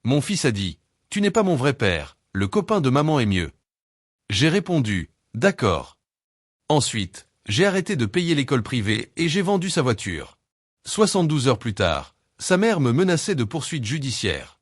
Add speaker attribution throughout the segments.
Speaker 1: Mon fils a dit, tu n'es pas mon vrai père, le copain de maman est mieux. J'ai répondu, d'accord. Ensuite, j'ai arrêté de payer l'école privée et j'ai vendu sa voiture. 72 heures plus tard, sa mère me menaçait de poursuites judiciaires.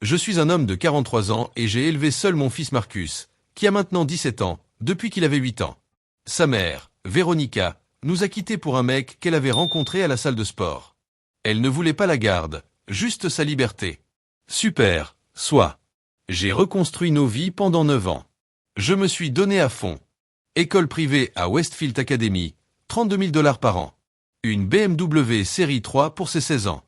Speaker 1: Je suis un homme de 43 ans et j'ai élevé seul mon fils Marcus, qui a maintenant 17 ans, depuis qu'il avait 8 ans. Sa mère, Véronica, nous a quittés pour un mec qu'elle avait rencontré à la salle de sport. Elle ne voulait pas la garde, juste sa liberté. Super, soit. J'ai reconstruit nos vies pendant 9 ans. Je me suis donné à fond. École privée à Westfield Academy, 32 000 $ par an. Une BMW série 3 pour ses 16 ans.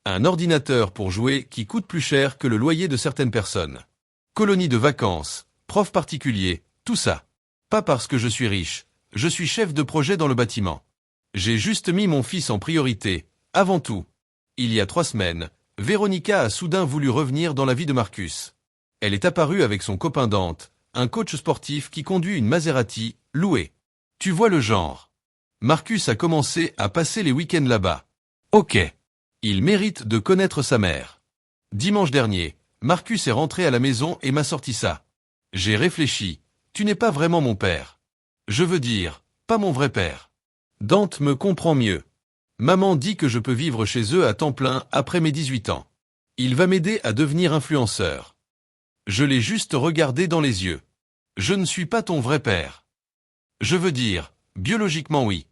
Speaker 1: Un ordinateur pour jouer qui coûte plus cher que le loyer de certaines personnes. Colonie de vacances, prof particulier, tout ça. Pas parce que je suis riche, je suis chef de projet dans le bâtiment. J'ai juste mis mon fils en priorité, avant tout. Il y a 3 semaines, Véronica a soudain voulu revenir dans la vie de Marcus. Elle est apparue avec son copain Dante, un coach sportif qui conduit une Maserati, louée. Tu vois le genre. Marcus a commencé à passer les week-ends là-bas. Ok. Il mérite de connaître sa mère. Dimanche dernier, Marcus est rentré à la maison et m'a sorti ça. J'ai réfléchi. Tu n'es pas vraiment mon père. Je veux dire, pas mon vrai père. Dante me comprend mieux. Maman dit que je peux vivre chez eux à temps plein après mes 18 ans. Il va m'aider à devenir influenceur. Je l'ai juste regardé dans les yeux. Je ne suis pas ton vrai père. Je veux dire, biologiquement oui.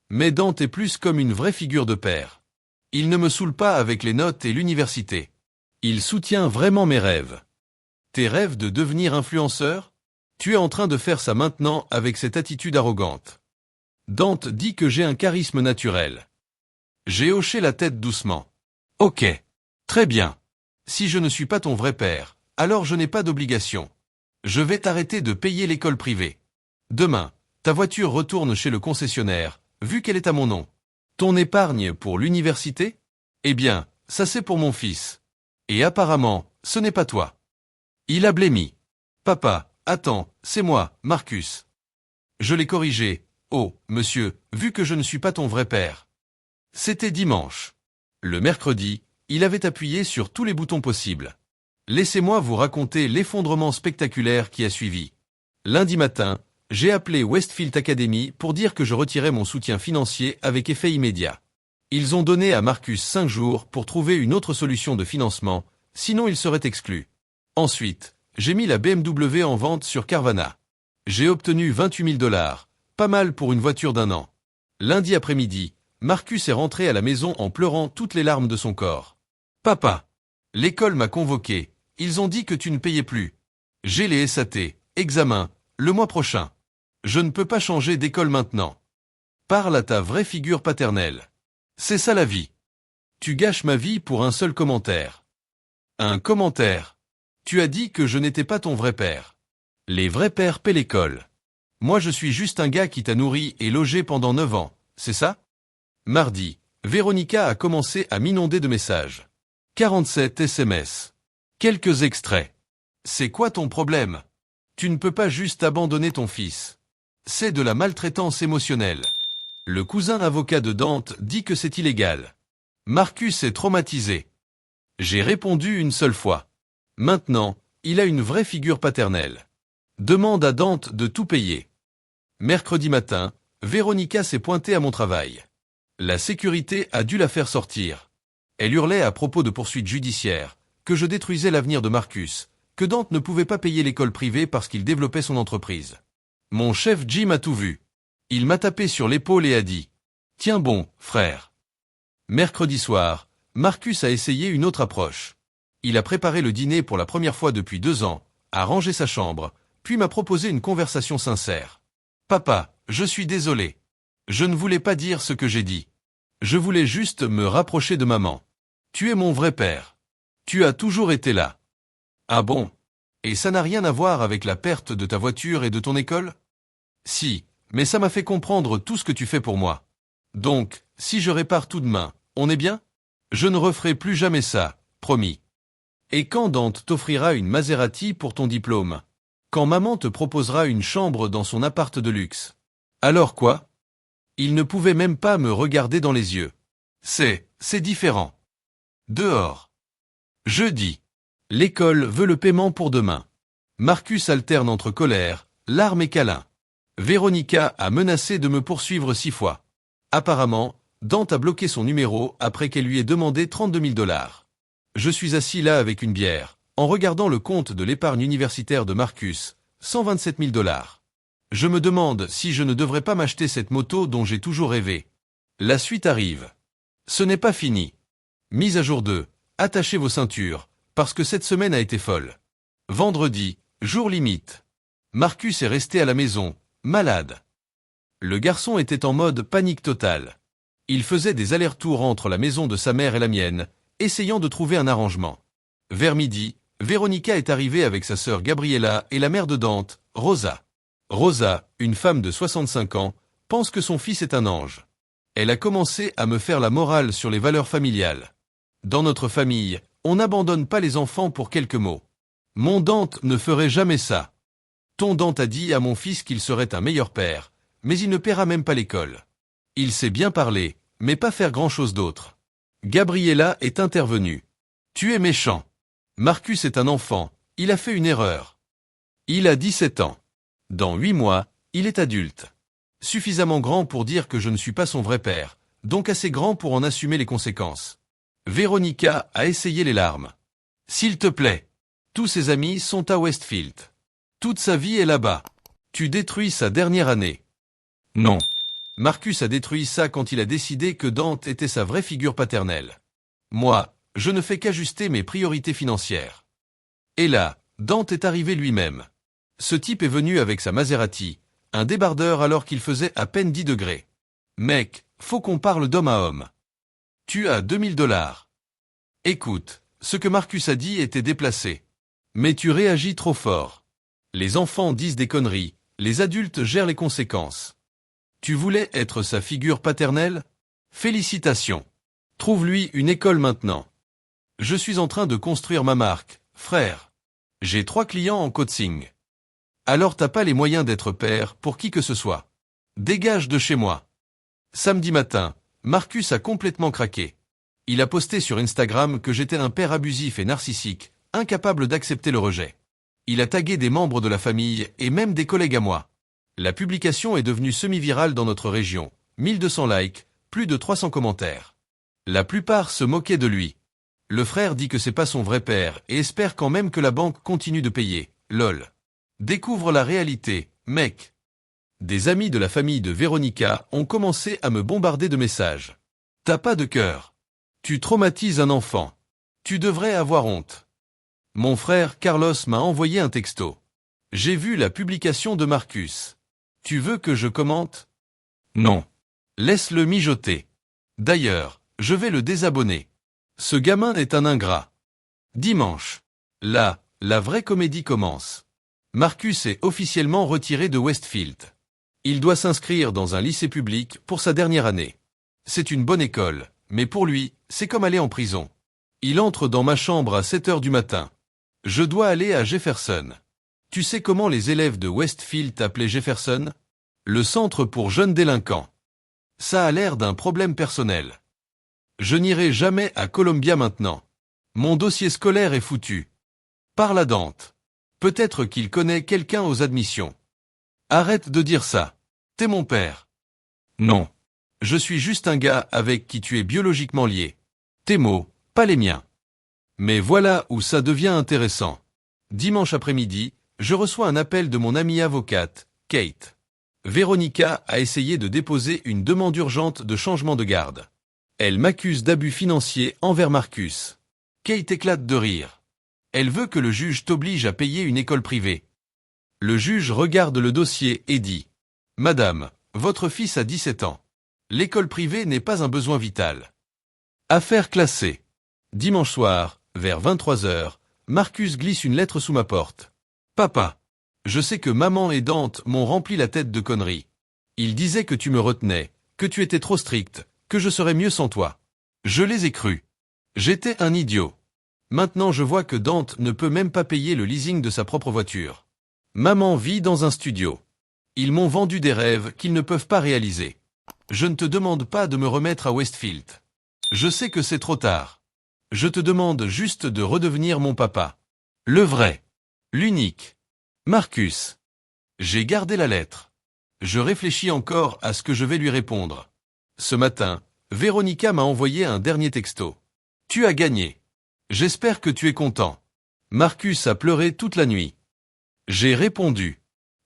Speaker 1: Mais Dante est plus comme une vraie figure de père. Il ne me saoule pas avec les notes et l'université. Il soutient vraiment mes rêves. Tes rêves de devenir influenceur? Tu es en train de faire ça maintenant avec cette attitude arrogante. Dante dit que j'ai un charisme naturel. J'ai hoché la tête doucement. Ok. Très bien. Si je ne suis pas ton vrai père, alors je n'ai pas d'obligation. Je vais t'arrêter de payer l'école privée. Demain, ta voiture retourne chez le concessionnaire, vu qu'elle est à mon nom. Ton épargne pour l'université? Eh bien, ça c'est pour mon fils. Et apparemment, ce n'est pas toi. Il a blêmi. Papa, attends, c'est moi, Marcus. Je l'ai corrigé. Oh, monsieur, vu que je ne suis pas ton vrai père. C'était dimanche. Le mercredi, il avait appuyé sur tous les boutons possibles. Laissez-moi vous raconter l'effondrement spectaculaire qui a suivi. Lundi matin, j'ai appelé Westfield Academy pour dire que je retirais mon soutien financier avec effet immédiat. Ils ont donné à Marcus 5 jours pour trouver une autre solution de financement, sinon il serait exclu. Ensuite, j'ai mis la BMW en vente sur Carvana. J'ai obtenu 28 000 $, pas mal pour une voiture d'1 an. Lundi après-midi, Marcus est rentré à la maison en pleurant toutes les larmes de son corps. Papa, l'école m'a convoqué, ils ont dit que tu ne payais plus. J'ai les SAT, examen, le mois prochain. Je ne peux pas changer d'école maintenant. Parle à ta vraie figure paternelle. C'est ça la vie. Tu gâches ma vie pour un seul commentaire. Un commentaire. Tu as dit que je n'étais pas ton vrai père. Les vrais pères paient l'école. Moi je suis juste un gars qui t'a nourri et logé pendant 9 ans, c'est ça? Mardi, Véronica a commencé à m'inonder de messages. 47 SMS. Quelques extraits. C'est quoi ton problème? Tu ne peux pas juste abandonner ton fils. C'est de la maltraitance émotionnelle. Le cousin avocat de Dante dit que c'est illégal. Marcus est traumatisé. J'ai répondu une seule fois. Maintenant, il a une vraie figure paternelle. Demande à Dante de tout payer. Mercredi matin, Véronica s'est pointée à mon travail. La sécurité a dû la faire sortir. Elle hurlait à propos de poursuites judiciaires, que je détruisais l'avenir de Marcus, que Dante ne pouvait pas payer l'école privée parce qu'il développait son entreprise. Mon chef Jim a tout vu. Il m'a tapé sur l'épaule et a dit « Tiens bon, frère ». Mercredi soir, Marcus a essayé une autre approche. Il a préparé le dîner pour la première fois depuis 2 ans, a rangé sa chambre, puis m'a proposé une conversation sincère. « Papa, je suis désolé. Je ne voulais pas dire ce que j'ai dit. Je voulais juste me rapprocher de maman. Tu es mon vrai père. Tu as toujours été là. » Ah bon? Et ça n'a rien à voir avec la perte de ta voiture et de ton école? Si, mais ça m'a fait comprendre tout ce que tu fais pour moi. Donc, si je répare tout demain, on est bien? Je ne referai plus jamais ça, promis. Et quand Dante t'offrira une Maserati pour ton diplôme? Quand maman te proposera une chambre dans son appart de luxe? Alors quoi? Il ne pouvait même pas me regarder dans les yeux. C'est différent. Dehors. Jeudi. L'école veut le paiement pour demain. Marcus alterne entre colère, larmes et câlins. Véronica a menacé de me poursuivre 6 fois. Apparemment, Dante a bloqué son numéro après qu'elle lui ait demandé 32 000 $. Je suis assis là avec une bière, en regardant le compte de l'épargne universitaire de Marcus, 127 000 $. Je me demande si je ne devrais pas m'acheter cette moto dont j'ai toujours rêvé. La suite arrive. Ce n'est pas fini. Mise à jour 2. Attachez vos ceintures, parce que cette semaine a été folle. Vendredi, jour limite. Marcus est resté à la maison, malade. Le garçon était en mode panique totale. Il faisait des allers-retours entre la maison de sa mère et la mienne, essayant de trouver un arrangement. Vers midi, Véronica est arrivée avec sa sœur Gabriella et la mère de Dante, Rosa. Rosa, une femme de 65 ans, pense que son fils est un ange. Elle a commencé à me faire la morale sur les valeurs familiales. Dans notre famille, on n'abandonne pas les enfants pour quelques mots. Mon Dante ne ferait jamais ça. Ton Dante a dit à mon fils qu'il serait un meilleur père, mais il ne paiera même pas l'école. Il sait bien parler, mais pas faire grand-chose d'autre. Gabriella est intervenue. Tu es méchant. Marcus est un enfant, il a fait une erreur. Il a 17 ans. Dans 8 mois, il est adulte. Suffisamment grand pour dire que je ne suis pas son vrai père, donc assez grand pour en assumer les conséquences. Véronica a essayé les larmes. S'il te plaît. Tous ses amis sont à Westfield. Toute sa vie est là-bas. Tu détruis sa dernière année. Non. Marcus a détruit ça quand il a décidé que Dante était sa vraie figure paternelle. Moi, je ne fais qu'ajuster mes priorités financières. Et là, Dante est arrivé lui-même. Ce type est venu avec sa Maserati, un débardeur alors qu'il faisait à peine 10 degrés. Mec, faut qu'on parle d'homme à homme. Tu as 2000 $. Écoute, ce que Marcus a dit était déplacé. Mais tu réagis trop fort. Les enfants disent des conneries, les adultes gèrent les conséquences. Tu voulais être sa figure paternelle? Félicitations. Trouve-lui une école maintenant. Je suis en train de construire ma marque, frère. J'ai 3 clients en coaching. Alors t'as pas les moyens d'être père pour qui que ce soit. Dégage de chez moi. Samedi matin, Marcus a complètement craqué. Il a posté sur Instagram que j'étais un père abusif et narcissique, incapable d'accepter le rejet. Il a tagué des membres de la famille et même des collègues à moi. La publication est devenue semi-virale dans notre région. 1200 likes, plus de 300 commentaires. La plupart se moquaient de lui. Le frère dit que c'est pas son vrai père et espère quand même que la banque continue de payer. Lol. Découvre la réalité, mec. Des amis de la famille de Véronica ont commencé à me bombarder de messages. T'as pas de cœur. Tu traumatises un enfant. Tu devrais avoir honte. Mon frère Carlos m'a envoyé un texto. J'ai vu la publication de Marcus. Tu veux que je commente? Non. Laisse-le mijoter. D'ailleurs, je vais le désabonner. Ce gamin est un ingrat. Dimanche. Là, la vraie comédie commence. Marcus est officiellement retiré de Westfield. Il doit s'inscrire dans un lycée public pour sa dernière année. C'est une bonne école, mais pour lui, c'est comme aller en prison. Il entre dans ma chambre à 7 heures du matin. Je dois aller à Jefferson. Tu sais comment les élèves de Westfield appelaient Jefferson? Le centre pour jeunes délinquants. Ça a l'air d'un problème personnel. Je n'irai jamais à Columbia maintenant. Mon dossier scolaire est foutu. Parle à Dante. Peut-être qu'il connaît quelqu'un aux admissions. Arrête de dire ça. T'es mon père. Non. Je suis juste un gars avec qui tu es biologiquement lié. Tes mots, pas les miens. Mais voilà où ça devient intéressant. Dimanche après-midi, je reçois un appel de mon amie avocate, Kate. Véronica a essayé de déposer une demande urgente de changement de garde. Elle m'accuse d'abus financiers envers Marcus. Kate éclate de rire. Elle veut que le juge t'oblige à payer une école privée. Le juge regarde le dossier et dit « Madame, votre fils a 17 ans. L'école privée n'est pas un besoin vital. » Affaire classée. Dimanche soir, vers 23 heures, Marcus glisse une lettre sous ma porte. « Papa, je sais que maman et Dante m'ont rempli la tête de conneries. Ils disaient que tu me retenais, que tu étais trop strict, que je serais mieux sans toi. Je les ai crus. J'étais un idiot. Maintenant je vois que Dante ne peut même pas payer le leasing de sa propre voiture. Maman vit dans un studio. Ils m'ont vendu des rêves qu'ils ne peuvent pas réaliser. Je ne te demande pas de me remettre à Westfield. Je sais que c'est trop tard. Je te demande juste de redevenir mon papa. Le vrai. L'unique. Marcus. J'ai gardé la lettre. Je réfléchis encore à ce que je vais lui répondre. Ce matin, Véronica m'a envoyé un dernier texto. Tu as gagné. J'espère que tu es content. Marcus a pleuré toute la nuit. J'ai répondu.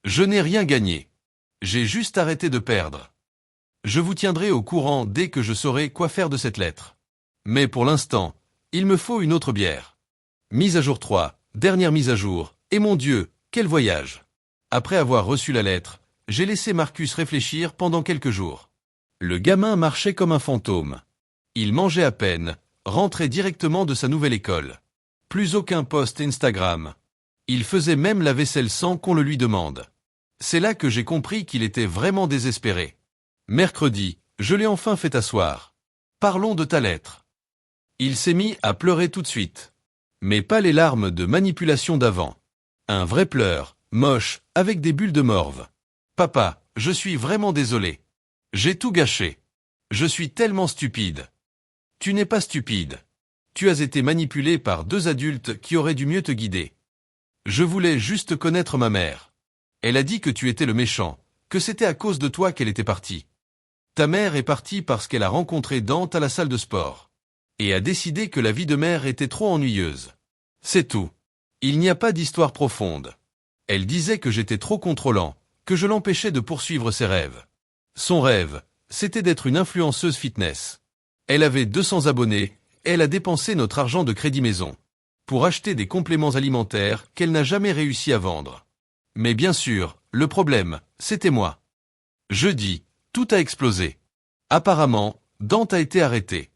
Speaker 1: Je n'ai rien gagné. J'ai juste arrêté de perdre. Je vous tiendrai au courant dès que je saurai quoi faire de cette lettre. Mais pour l'instant, il me faut une autre bière. Mise à jour 3, dernière mise à jour, et mon Dieu, quel voyage! Après avoir reçu la lettre, j'ai laissé Marcus réfléchir pendant quelques jours. Le gamin marchait comme un fantôme. Il mangeait à peine, rentrait directement de sa nouvelle école. Plus aucun post Instagram. Il faisait même la vaisselle sans qu'on le lui demande. C'est là que j'ai compris qu'il était vraiment désespéré. Mercredi, je l'ai enfin fait asseoir. Parlons de ta lettre. Il s'est mis à pleurer tout de suite. Mais pas les larmes de manipulation d'avant. Un vrai pleur, moche, avec des bulles de morve. Papa, je suis vraiment désolé. J'ai tout gâché. Je suis tellement stupide. Tu n'es pas stupide. Tu as été manipulé par deux adultes qui auraient dû mieux te guider. Je voulais juste connaître ma mère. Elle a dit que tu étais le méchant, que c'était à cause de toi qu'elle était partie. Ta mère est partie parce qu'elle a rencontré Dante à la salle de sport. Et a décidé que la vie de mère était trop ennuyeuse. C'est tout. Il n'y a pas d'histoire profonde. Elle disait que j'étais trop contrôlant, que je l'empêchais de poursuivre ses rêves. Son rêve, c'était d'être une influenceuse fitness. Elle avait 200 abonnés, et elle a dépensé notre argent de crédit maison pour acheter des compléments alimentaires qu'elle n'a jamais réussi à vendre. Mais bien sûr, le problème, c'était moi. Jeudi, tout a explosé. Apparemment, Dante a été arrêté.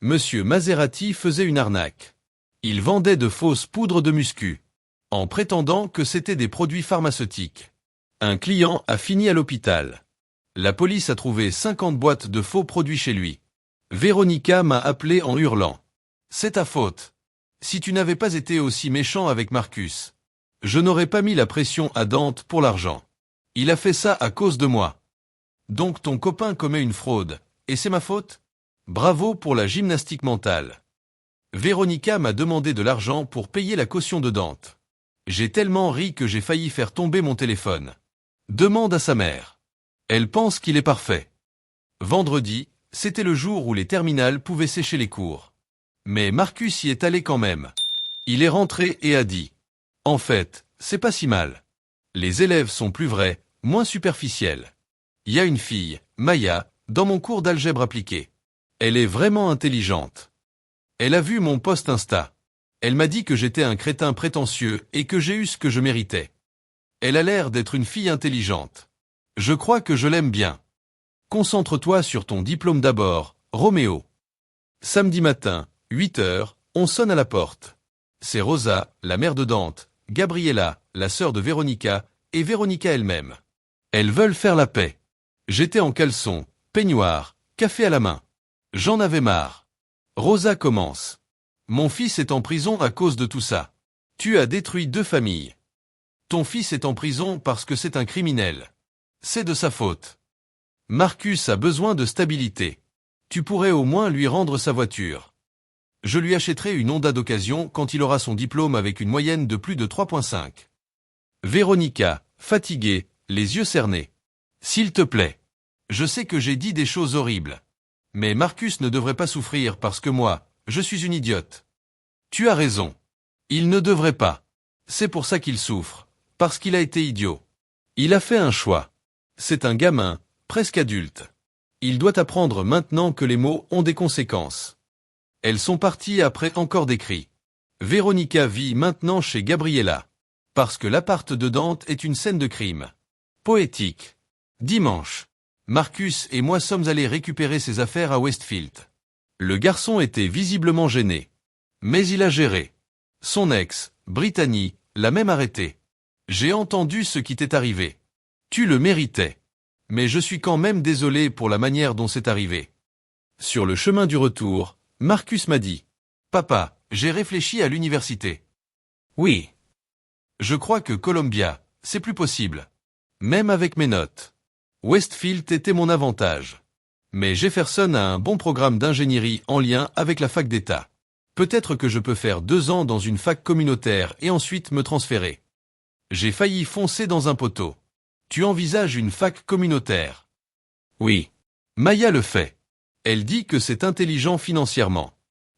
Speaker 1: Monsieur Maserati faisait une arnaque. Il vendait de fausses poudres de muscu, en prétendant que c'était des produits pharmaceutiques. Un client a fini à l'hôpital. La police a trouvé 50 boîtes de faux produits chez lui. Véronica m'a appelé en hurlant. C'est ta faute. Si tu n'avais pas été aussi méchant avec Marcus, je n'aurais pas mis la pression à Dante pour l'argent. Il a fait ça à cause de moi. Donc ton copain commet une fraude, et c'est ma faute? Bravo pour la gymnastique mentale. Véronica m'a demandé de l'argent pour payer la caution de Dante. J'ai tellement ri que j'ai failli faire tomber mon téléphone. Demande à sa mère. Elle pense qu'il est parfait. Vendredi, c'était le jour où les terminales pouvaient sécher les cours. Mais Marcus y est allé quand même. Il est rentré et a dit. En fait, c'est pas si mal. Les élèves sont plus vrais, moins superficiels. Il y a une fille, Maya, dans mon cours d'algèbre appliquée. Elle est vraiment intelligente. Elle a vu mon post Insta. Elle m'a dit que j'étais un crétin prétentieux et que j'ai eu ce que je méritais. Elle a l'air d'être une fille intelligente. Je crois que je l'aime bien. Concentre-toi sur ton diplôme d'abord, Roméo. Samedi matin, 8 heures, on sonne à la porte. C'est Rosa, la mère de Dante, Gabriella, la sœur de Véronica, et Véronica elle-même. Elles veulent faire la paix. J'étais en caleçon, peignoir, café à la main. J'en avais marre. Rosa commence. Mon fils est en prison à cause de tout ça. Tu as détruit 2 familles. Ton fils est en prison parce que c'est un criminel. C'est de sa faute. Marcus a besoin de stabilité. Tu pourrais au moins lui rendre sa voiture. Je lui achèterai une Honda d'occasion quand il aura son diplôme avec une moyenne de plus de 3,5. Véronica, fatiguée, les yeux cernés. S'il te plaît. Je sais que j'ai dit des choses horribles. Mais Marcus ne devrait pas souffrir parce que moi, je suis une idiote. Tu as raison. Il ne devrait pas. C'est pour ça qu'il souffre. Parce qu'il a été idiot. Il a fait un choix. C'est un gamin, presque adulte. Il doit apprendre maintenant que les mots ont des conséquences. Elles sont parties après encore des cris. Véronica vit maintenant chez Gabriella. Parce que l'appart de Dante est une scène de crime. Poétique. Dimanche. Marcus et moi sommes allés récupérer ses affaires à Westfield. Le garçon était visiblement gêné. Mais il a géré. Son ex, Brittany, l'a même arrêté. J'ai entendu ce qui t'est arrivé. Tu le méritais. Mais je suis quand même désolé pour la manière dont c'est arrivé. Sur le chemin du retour, Marcus m'a dit. Papa, j'ai réfléchi à l'université. Oui. Je crois que Columbia, c'est plus possible. Même avec mes notes. Westfield était mon avantage. Mais Jefferson a un bon programme d'ingénierie en lien avec la fac d'État. Peut-être que je peux faire 2 ans dans une fac communautaire et ensuite me transférer. J'ai failli foncer dans un poteau. Tu envisages une fac communautaire? Oui. Maya le fait. Elle dit que c'est intelligent financièrement.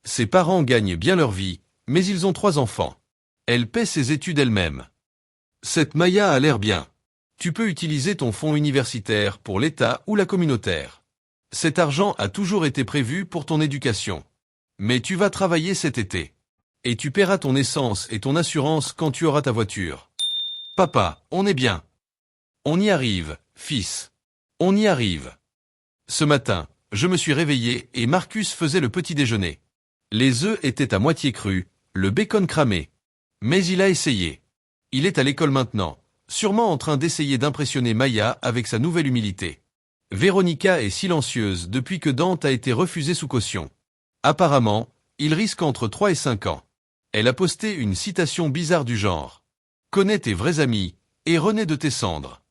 Speaker 1: Ses parents gagnent bien leur vie, mais ils ont 3 enfants. Elle paie ses études elle-même. Cette Maya a l'air bien. Tu peux utiliser ton fonds universitaire pour l'État ou la communautaire. Cet argent a toujours été prévu pour ton éducation. Mais tu vas travailler cet été. Et tu paieras ton essence et ton assurance quand tu auras ta voiture. Papa, on est bien. On y arrive, fils. On y arrive. Ce matin, je me suis réveillé et Marcus faisait le petit déjeuner. Les œufs étaient à moitié crus, le bacon cramé. Mais il a essayé. Il est à l'école maintenant, sûrement en train d'essayer d'impressionner Maya avec sa nouvelle humilité. Véronica est silencieuse depuis que Dante a été refusé sous caution. Apparemment, il risque entre 3 et 5 ans. Elle a posté une citation bizarre du genre. Connais tes vrais amis, et renais de tes cendres.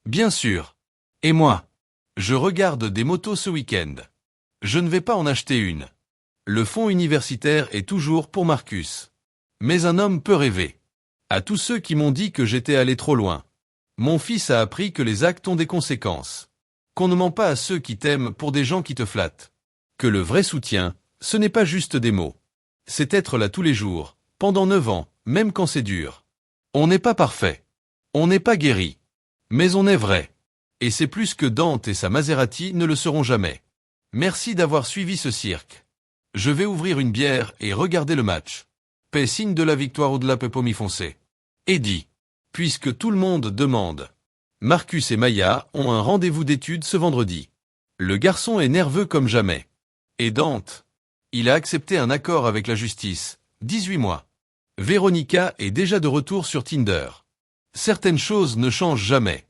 Speaker 1: Bien sûr. Et moi? Je regarde des motos ce week-end. Je ne vais pas en acheter une. Le fonds universitaire est toujours pour Marcus. Mais un homme peut rêver. À tous ceux qui m'ont dit que j'étais allé trop loin. Mon fils a appris que les actes ont des conséquences. Qu'on ne ment pas à ceux qui t'aiment pour des gens qui te flattent. Que le vrai soutien, ce n'est pas juste des mots. C'est être là tous les jours, pendant 9 ans, même quand c'est dur. On n'est pas parfait. On n'est pas guéri. Mais on est vrai. Et c'est plus que Dante et sa Maserati ne le seront jamais. Merci d'avoir suivi ce cirque. Je vais ouvrir une bière et regarder le match. Paix signe de la victoire ou de la pepomi foncée. Eddie. Puisque tout le monde demande. Marcus et Maya ont un rendez-vous d'études ce vendredi. Le garçon est nerveux comme jamais. Et Dante? Il a accepté un accord avec la justice. 18 mois. Véronica est déjà de retour sur Tinder. Certaines choses ne changent jamais.